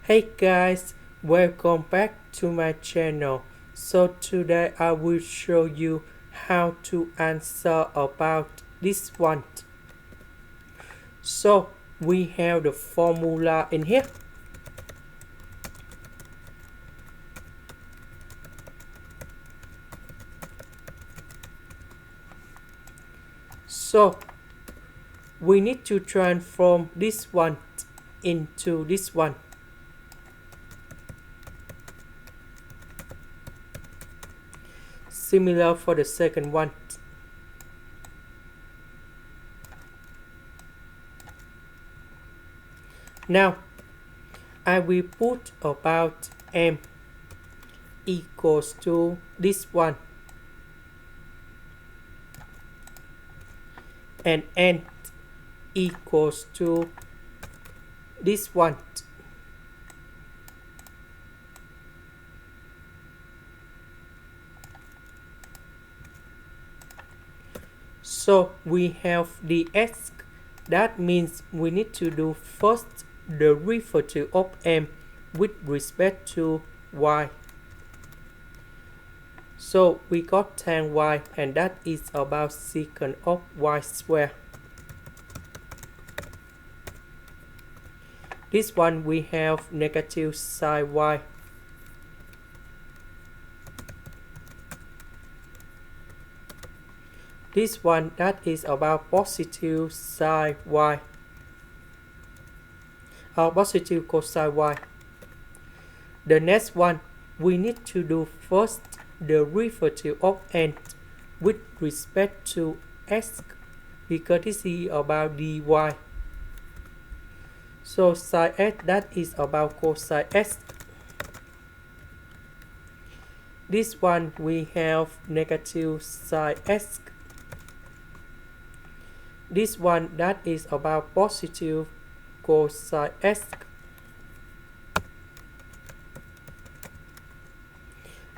Hey guys, welcome back to my channel. So today I will show you how to answer about this one. So we have the formula in here. So we need to transform this one into this one. Similar for the second one. Now I will put about m equals to this one and n equals to this one. So we have the x. That means we need to do first the derivative of m with respect to y. So we got tan y, and that is about secant of y squared. This one we have negative sine y. This one that is about positive sine y. Positive cosine y. The next one we need to do first the derivative of n with respect to x because this is about dy. So sine x that is about cosine x. This one we have negative sine x. This one that is about positive cosine x.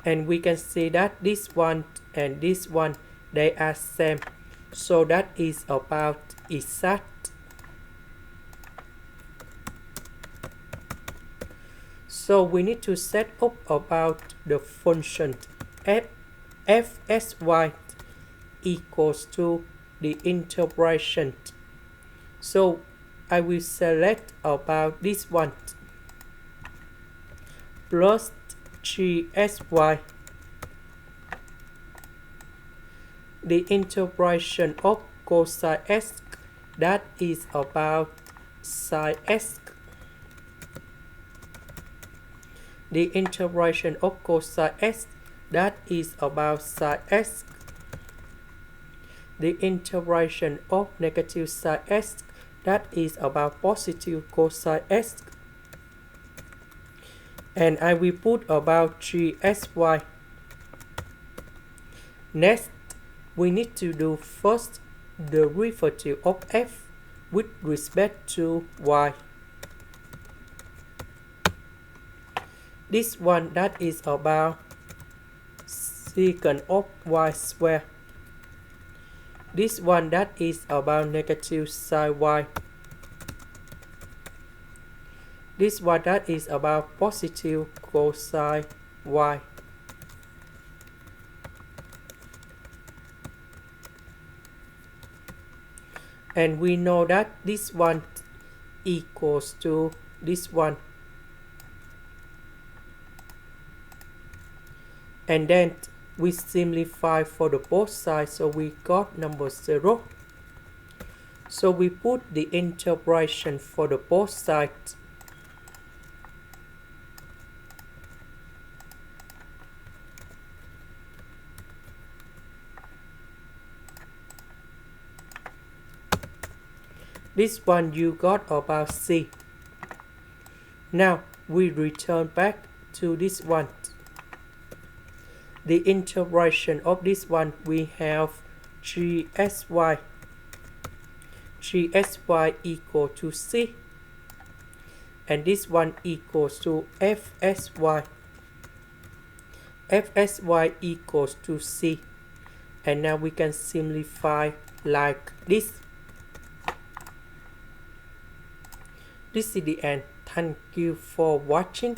And we can see that this one and this one they are same. So that is about exact. So we need to set up about the function fxy equals to the integration. So I will select about this one plus 3xy, the integration of cosine x that is about sine x, the integration of cosine x that is about sine x, the integration of negative sine x that is about positive cosine x, and I will put about 3xy. Next, we need to do first the derivative of f with respect to y. This one that is about secant of y squared. This one that is about negative sine y. This one that is about positive cosine y. And we know that this one equals to this one. And then we simplify for the both sides, so we got number 0. So we put the integration for the both sides. This one you got about c. Now we return back to this one. The integration of this one we have 3xy. 3xy equal to c. And this one equals to fxy. Fxy equals to c. And now we can simplify like this. This is the end. Thank you for watching.